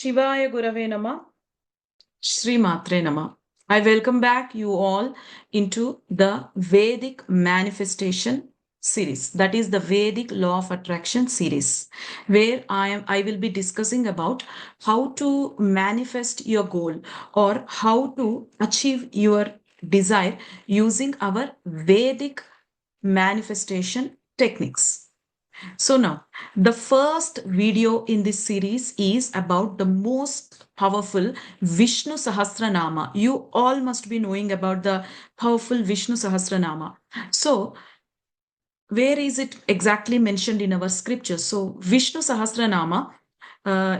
Shivaya Gurave Nama, Shri Matre Nama. I welcome back you all into the Vedic manifestation series. That is the Vedic Law of Attraction series, where I will be discussing about how to manifest your goal or how to achieve your desire using our Vedic manifestation techniques. So now, the first video in this series is about the most powerful Vishnu Sahasranama. You all must be knowing about the powerful Vishnu Sahasranama. So, where is it exactly mentioned in our scriptures? So, Vishnu Sahasranama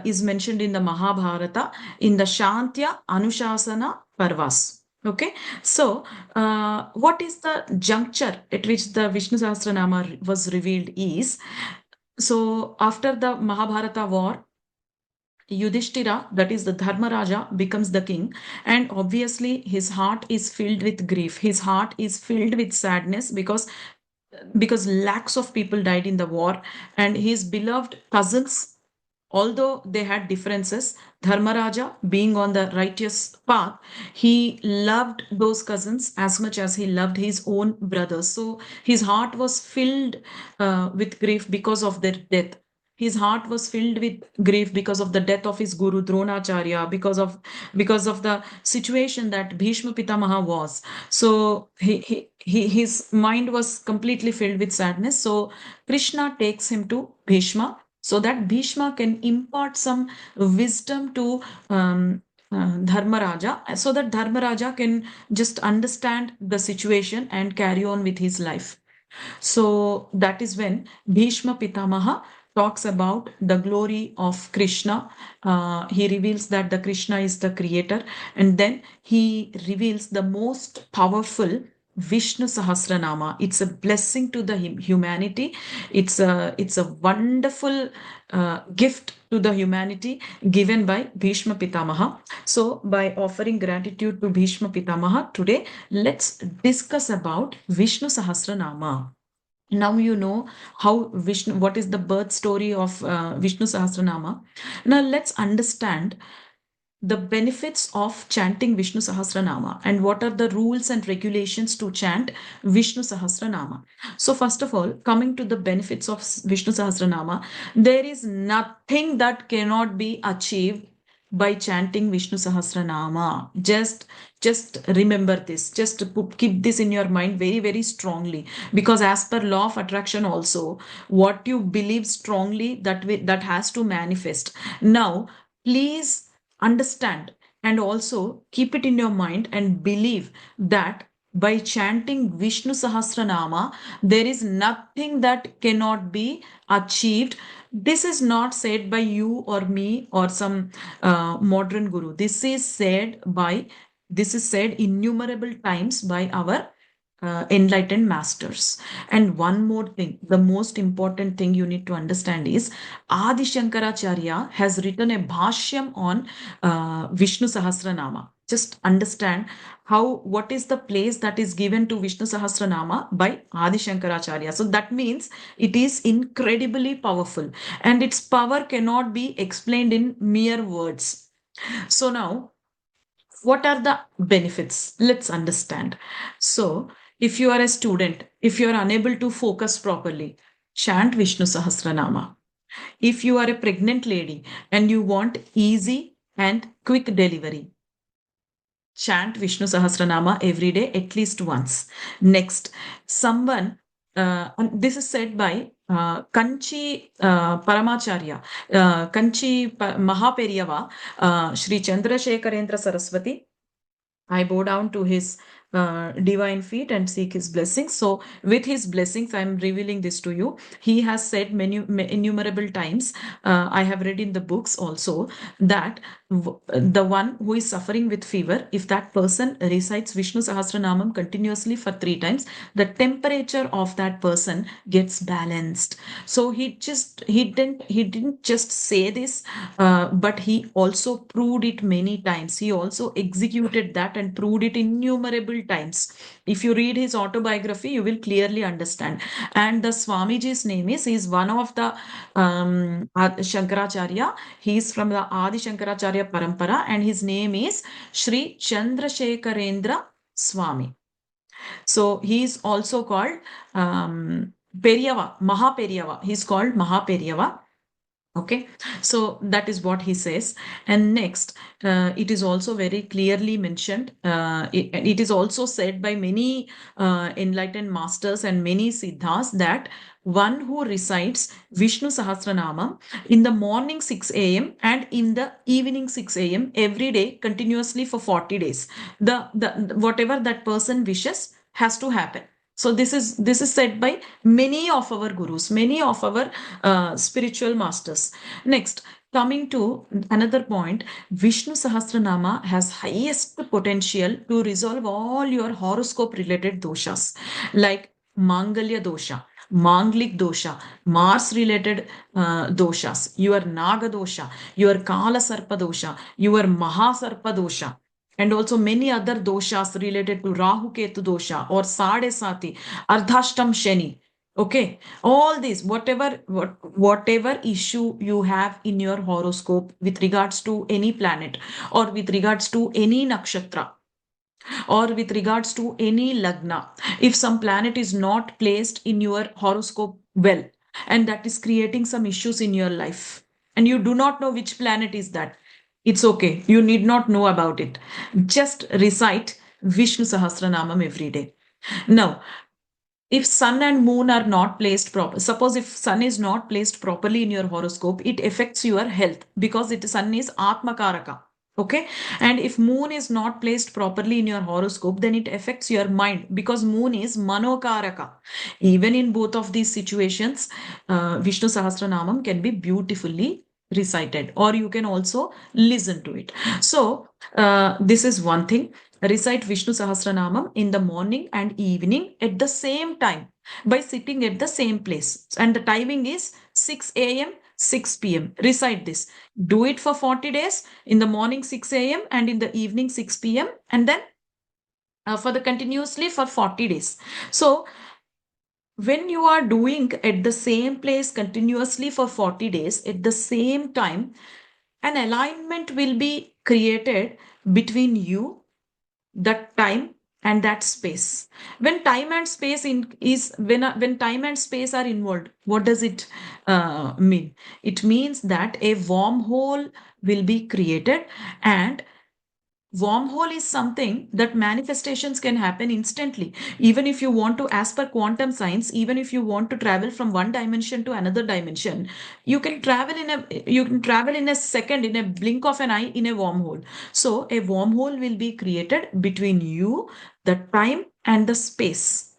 is mentioned in the Mahabharata in the Shantya Anushasana Parvas. Okay, so what is the juncture at which the Vishnu Sahasranama was revealed is, so after the Mahabharata war, Yudhishthira, that is the Dharmaraja, becomes the king, and obviously his heart is filled with grief. His heart is filled with sadness because lakhs of people died in the war, and his beloved cousins, although they had differences, Dharmaraja, being on the righteous path, he loved those cousins as much as he loved his own brothers. So his heart was filled with grief because of their death. His heart was filled with grief because of the death of his guru Dronacharya, because of the situation that Bhishma Pitamaha was. So his mind was completely filled with sadness. So Krishna takes him to Bhishma so that Bhishma can impart some wisdom to Dharmaraja, so that Dharmaraja can just understand the situation and carry on with his life. So that is when Bhishma Pitamaha talks about the glory of Krishna. He reveals that the Krishna is the creator, and then he reveals the most powerful Vishnu Sahasranama. It's a blessing to the humanity. It's a wonderful gift to the humanity given by Bhishma Pitamaha. So, by offering gratitude to Bhishma Pitamaha today, let's discuss about Vishnu Sahasranama. Now you know how Vishnu, what is the birth story of Vishnu Sahasranama. Now let's understand the benefits of chanting Vishnu Sahasranama and what are the rules and regulations to chant Vishnu Sahasranama. So, first of all, coming to the benefits of Vishnu Sahasranama, there is nothing that cannot be achieved by chanting Vishnu Sahasranama. Just remember this. Just keep this in your mind very, very strongly. Because as per law of attraction, also, what you believe strongly, that has to manifest. Now, please understand and also keep it in your mind and believe that by chanting Vishnu Sahasranama, there is nothing that cannot be achieved. This is not said by you or me or some modern guru. This is said innumerable times by our enlightened masters. And one more thing, the most important thing you need to understand is Adi Shankaracharya has written a bhashyam on Vishnu Sahasranama. Just understand what is the place that is given to Vishnu Sahasranama by Adi Shankaracharya. So that means it is incredibly powerful and its power cannot be explained in mere words. So now, what are the benefits? Let's understand. So, if you are a student, if you are unable to focus properly, chant Vishnu Sahasranama. If you are a pregnant lady and you want easy and quick delivery, chant Vishnu Sahasranama every day at least once. Next, this is said by Kanchi Paramacharya, Mahaperiyava, Sri Chandrasekharendra Saraswati. I bow down to his divine feet and seek his blessings. So, with his blessings, I'm revealing this to you. He has said innumerable times. I have read in the books also that the one who is suffering with fever, if that person recites Vishnu Sahasranamam continuously for 3 times, the temperature of that person gets balanced. So he didn't just say this, but he also proved it many times. He also executed that and proved it innumerable multiple times. If you read his autobiography, you will clearly understand. And the Swamiji's name is one of the Shankaracharya. He is from the Adi Shankaracharya Parampara, and his name is Sri Chandrasekharendra Swami. So he is also called Periyava, Mahaperiyava. He's called Mahaperiyava. Okay, so that is what he says. And next, it is also very clearly mentioned. It is also said by many enlightened masters and many siddhas that one who recites Vishnu Sahasranamam in the morning 6 a.m. and in the evening 6 a.m. every day continuously for 40 days, the whatever that person wishes has to happen. So this is said by many of our gurus, many of our spiritual masters. Next, coming to another point, Vishnu Sahasranama has highest potential to resolve all your horoscope related doshas like Mangalya dosha, Manglik dosha, Mars related doshas, your Naga dosha, your Kala Sarpa dosha, your Mahasarpa dosha, and also many other doshas related to Rahu Ketu dosha or Sade Sati, Ardhashtam Shani. Okay, all this, whatever issue you have in your horoscope with regards to any planet or with regards to any nakshatra or with regards to any lagna, if some planet is not placed in your horoscope well, and that is creating some issues in your life, and you do not know which planet is that, it's okay. You need not know about it. Just recite Vishnu Sahasranamam every day. Now, if sun and moon are not placed proper, suppose if sun is not placed properly in your horoscope, it affects your health because it sun is atmakaraka. Okay, and if moon is not placed properly in your horoscope, then it affects your mind because moon is manokaraka. Even in both of these situations, Vishnu Sahasranamam can be beautifully recited, or you can also listen to it. So this is one thing. Recite Vishnu Sahasranamam in the morning and evening at the same time by sitting at the same place. And the timing is 6 a.m., 6 p.m. Recite this. Do it for 40 days in the morning 6 a.m. and in the evening 6 p.m. and then for the continuously for 40 days. So when you are doing at the same place continuously for 40 days at the same time, an alignment will be created between you, that time and that space. When time and space is when time and space are involved, what does it mean? It means that a wormhole will be created, and wormhole is something that manifestations can happen instantly. Even if you want to, as per quantum science, even if you want to travel from one dimension to another dimension, you can travel in a second, in a blink of an eye, in a wormhole. So a wormhole will be created between you, the time and the space.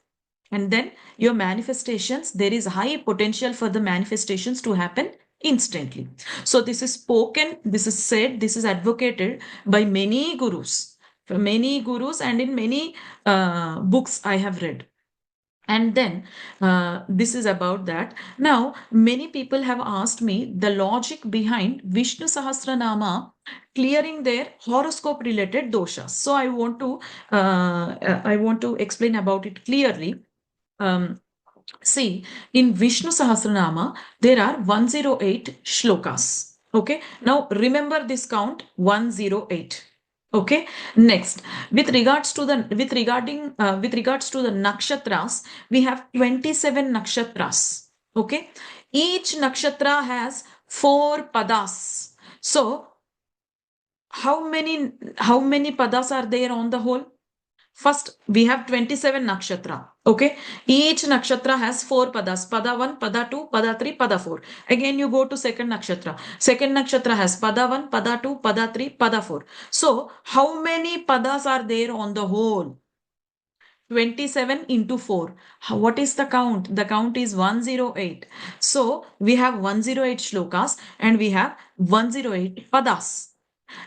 And then your manifestations, there is high potential for the manifestations to happen instantly. So this is spoken, this is said, this is advocated by many gurus, and in many books I have read. And then this is about that. Now, many people have asked me the logic behind Vishnu Sahasranama clearing their horoscope related doshas. So I want to explain about it clearly. See, in Vishnu Sahasranama, there are 108 shlokas. Okay. Now remember this count 108. Okay. Next, with regards to the nakshatras, we have 27 nakshatras. Okay. Each nakshatra has 4 padas. So how many padas are there on the whole? First, we have 27 nakshatra. Okay. Each nakshatra has 4 padas. Pada 1, pada 2, pada 3, pada 4. Again, you go to second nakshatra. Second nakshatra has pada 1, pada 2, pada 3, pada 4. So, how many padas are there on the whole? 27 into 4. What is the count? The count is 108. So, we have 108 shlokas and we have 108 padas.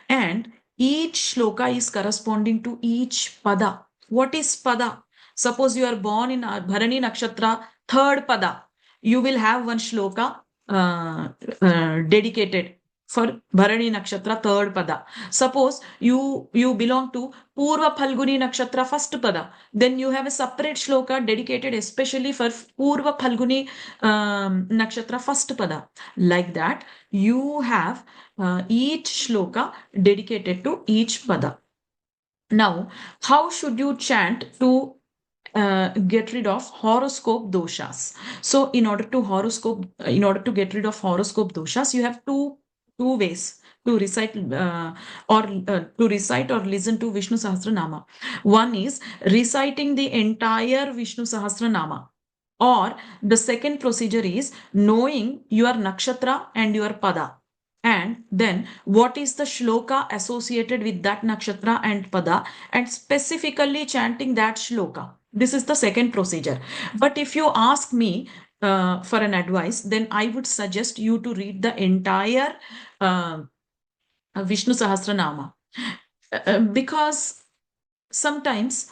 And each shloka is corresponding to each pada. What is pada? Suppose you are born in Bharani Nakshatra, third pada. You will have one shloka dedicated for Bharani Nakshatra, third pada. Suppose you belong to Purva Phalguni Nakshatra, first pada. Then you have a separate shloka dedicated especially for Purva Phalguni Nakshatra, first pada. Like that, you have each shloka dedicated to each pada. Now, how should you chant to get rid of horoscope doshas? So, in order to get rid of horoscope doshas, you have two ways to recite or listen to Vishnu Sahasranama. One is reciting the entire Vishnu Sahasranama. Or the second procedure is knowing your nakshatra and your pada. And then what is the shloka associated with that nakshatra and pada, and specifically chanting that shloka. This is the second procedure. But if you ask me for an advice, then I would suggest you to read the entire Vishnu Sahasranama. Because sometimes,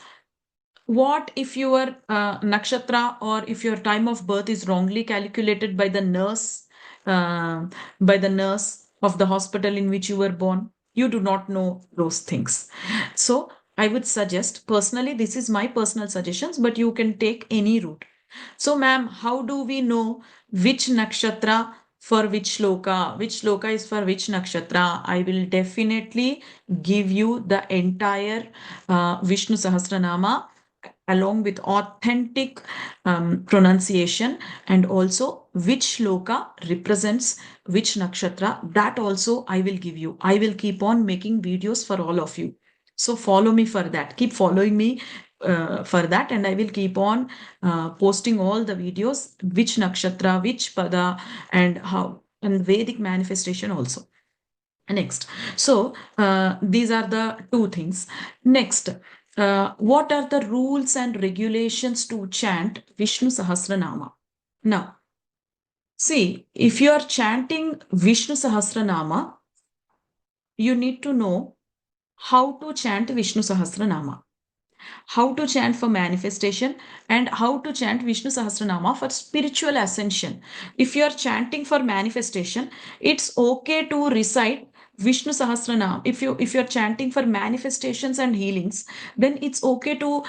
what if your nakshatra or if your time of birth is wrongly calculated by the nurse, uh, of the hospital in which you were born? You do not know those things. So I would suggest, personally, this is my personal suggestions, but you can take any route. So, ma'am, how do we know which nakshatra for which shloka is for which nakshatra? I will definitely give you the entire Vishnu Sahasranama along with authentic pronunciation, and also which shloka represents which nakshatra. That also I will give you. I will keep on making videos for all of you. So follow me for that. Keep following me for that, and I will keep on posting all the videos, which nakshatra, which pada, and how, and Vedic manifestation also. Next, so these are the two things. Next, what are the rules and regulations to chant Vishnu Sahasranama? Now, see, if you are chanting Vishnu Sahasranama, you need to know how to chant Vishnu Sahasranama, how to chant for manifestation, and how to chant Vishnu Sahasranama for spiritual ascension. If you are chanting for manifestation, it's okay to recite Vishnu Sahasranama. If you're chanting for manifestations and healings, then it's okay to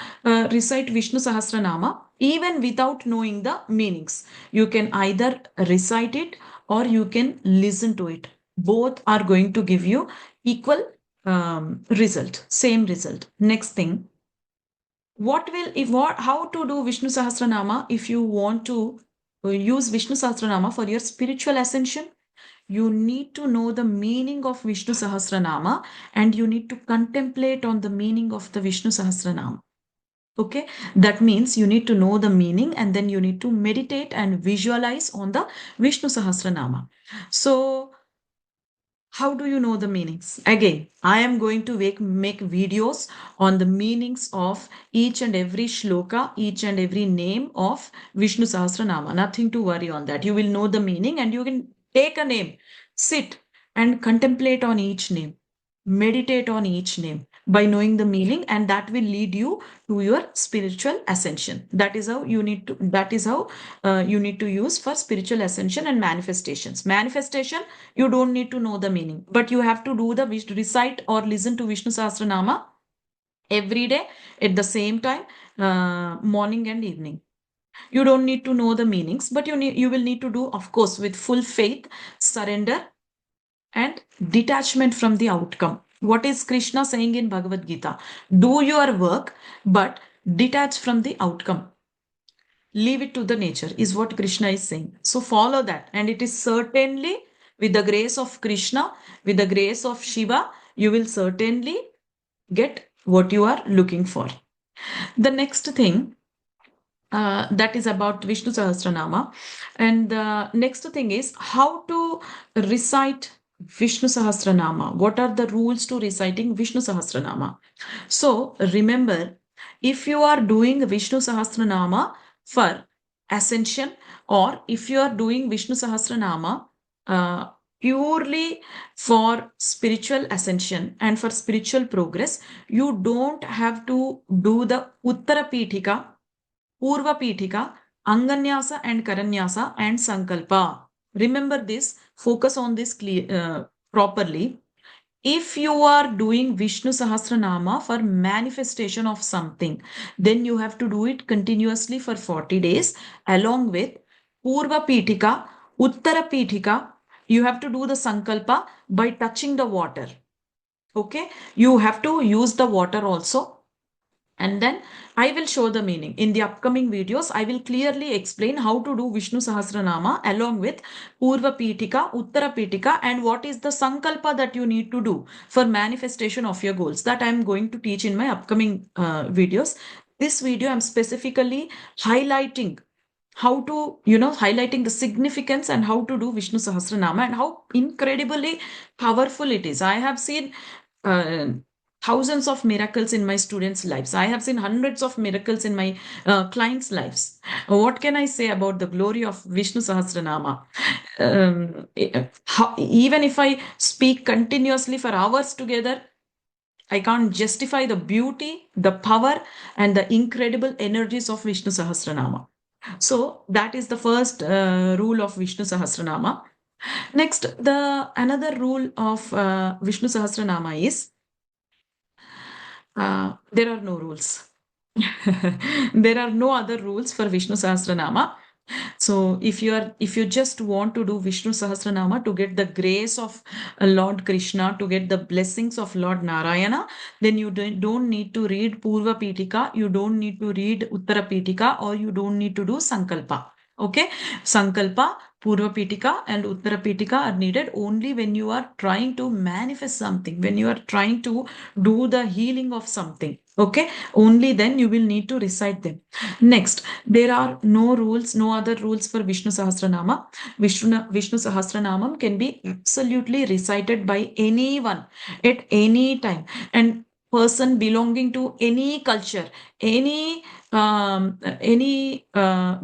recite Vishnu Sahasranama even without knowing the meanings. You can either recite it or you can listen to it. Both are going to give you equal result, same result. Next thing, how to do Vishnu Sahasranama if you want to use Vishnu Sahasranama for your spiritual ascension? You need to know the meaning of Vishnu Sahasranama, and you need to contemplate on the meaning of the Vishnu Sahasranama. Okay, that means you need to know the meaning, and then you need to meditate and visualize on the Vishnu Sahasranama. So, how do you know the meanings? Again, I am going to make videos on the meanings of each and every shloka, each and every name of Vishnu Sahasranama. Nothing to worry on that. You will know the meaning, and you can take a name, sit and contemplate on each name, meditate on each name by knowing the meaning, and that will lead you to your spiritual ascension. That is how you need to use for spiritual ascension and manifestations. Manifestation, you don't need to know the meaning, but you have to do the recite or listen to Vishnu Sahasranama every day at the same time, morning and evening. You don't need to know the meanings, but you will need to do, of course, with full faith, surrender, and detachment from the outcome. What is Krishna saying in Bhagavad Gita? Do your work, but detach from the outcome. Leave it to the nature, is what Krishna is saying. So follow that. And it is certainly with the grace of Krishna, with the grace of Shiva, you will certainly get what you are looking for. The next thing, that is about Vishnu Sahasranama. And the next thing is how to recite Vishnu Sahasranama. What are the rules to reciting Vishnu Sahasranama? So remember, if you are doing Vishnu Sahasranama for ascension, or if you are doing Vishnu Sahasranama purely for spiritual ascension and for spiritual progress, you don't have to do the Uttara Pithika, Purva Pithika, Anganyasa and Karanyasa and Sankalpa. Remember this, focus on this properly, if you are doing Vishnu Sahasranama for manifestation of something, then you have to do it continuously for 40 days along with Purva Pitika, Uttara Pitika. You have to do the Sankalpa by touching the water. Okay, you have to use the water also, and then I will show the meaning. In the upcoming videos, I will clearly explain how to do Vishnu Sahasranama along with Purva Pitika, Uttara Pitika, and what is the Sankalpa that you need to do for manifestation of your goals. That I am going to teach in my upcoming videos. This video, I'm specifically highlighting how to, highlighting the significance and how to do Vishnu Sahasranama and how incredibly powerful it is. I have seen uh, thousands of miracles in my students' lives. I have seen hundreds of miracles in my clients' lives. What can I say about the glory of Vishnu Sahasranama? Even if I speak continuously for hours together, I can't justify the beauty, the power, and the incredible energies of Vishnu Sahasranama. So that is the first rule of Vishnu Sahasranama. Next, the another rule of Vishnu Sahasranama is there are no rules. There are no other rules for Vishnu Sahasranama. So if you just want to do Vishnu Sahasranama to get the grace of Lord Krishna, to get the blessings of Lord Narayana, then you don't need to read Purva Pitika, you don't need to read Uttara Pitika, or you don't need to do Sankalpa. Okay, Sankalpa, Purva Pitika, and Uttara Pitika are needed only when you are trying to manifest something, when you are trying to do the healing of something. Okay, only then you will need to recite them. Next, there are no rules, no other rules for Vishnu Sahasranama. Vishnu Sahasranamam can be absolutely recited by anyone at any time, and person belonging to any culture, any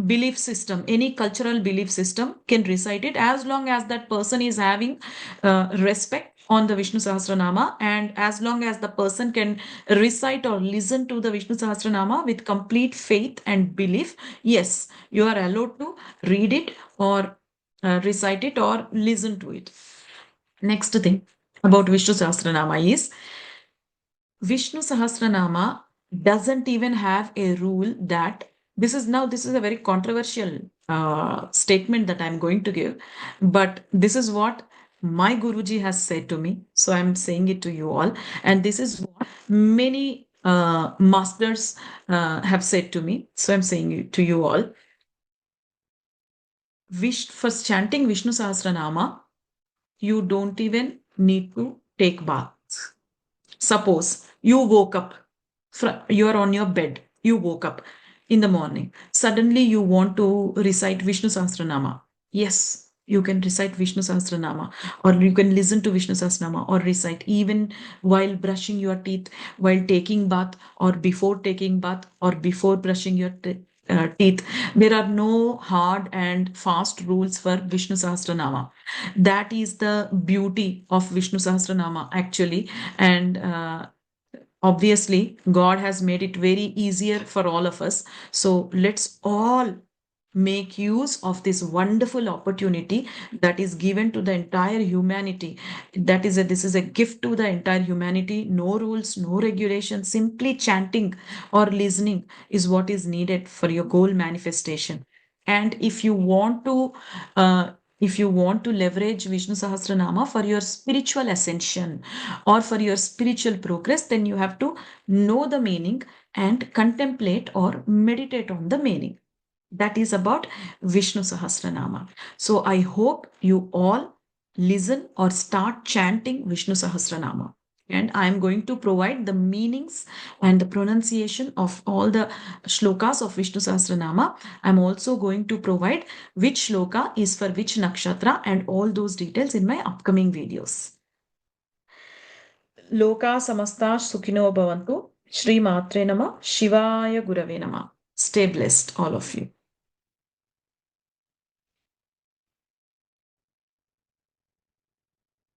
belief system, any cultural belief system can recite it, as long as that person is having respect on the Vishnu Sahasranama, and as long as the person can recite or listen to the Vishnu Sahasranama with complete faith and belief, yes, you are allowed to read it or recite it or listen to it. Next thing about Vishnu Sahasranama is Vishnu Sahasranama doesn't even have a rule that this is a very controversial statement that I'm going to give, but this is what my Guruji has said to me. So I'm saying it to you all. And this is what many masters have said to me. So I'm saying it to you all. For chanting Vishnu Sahasranama, you don't even need to take baths. Suppose you woke up, you are on your bed, you woke up in the morning. Suddenly you want to recite Vishnu Sahasranama. Yes, you can recite Vishnu Sahasranama, or you can listen to Vishnu Sahasranama, or recite even while brushing your teeth, while taking bath, or before taking bath, or before brushing your teeth. There are no hard and fast rules for Vishnu Sahasranama. That is the beauty of Vishnu Sahasranama, actually. And obviously, God has made it very easier for all of us. So let's all make use of this wonderful opportunity that is given to the entire humanity. This is a gift to the entire humanity. No rules, no regulations, simply chanting or listening is what is needed for your goal manifestation. And uh, if you want to leverage Vishnu Sahasranama for your spiritual ascension or for your spiritual progress, then you have to know the meaning and contemplate or meditate on the meaning. That is about Vishnu Sahasranama. So I hope you all listen or start chanting Vishnu Sahasranama. And I am going to provide the meanings and the pronunciation of all the shlokas of Vishnu Sahasranama. I'm also going to provide which shloka is for which nakshatra and all those details in my upcoming videos. Loka samasta sukhino bhavantu. Shri Matre Nama. Shivaya Gurave Nama. Stay blessed, all of you.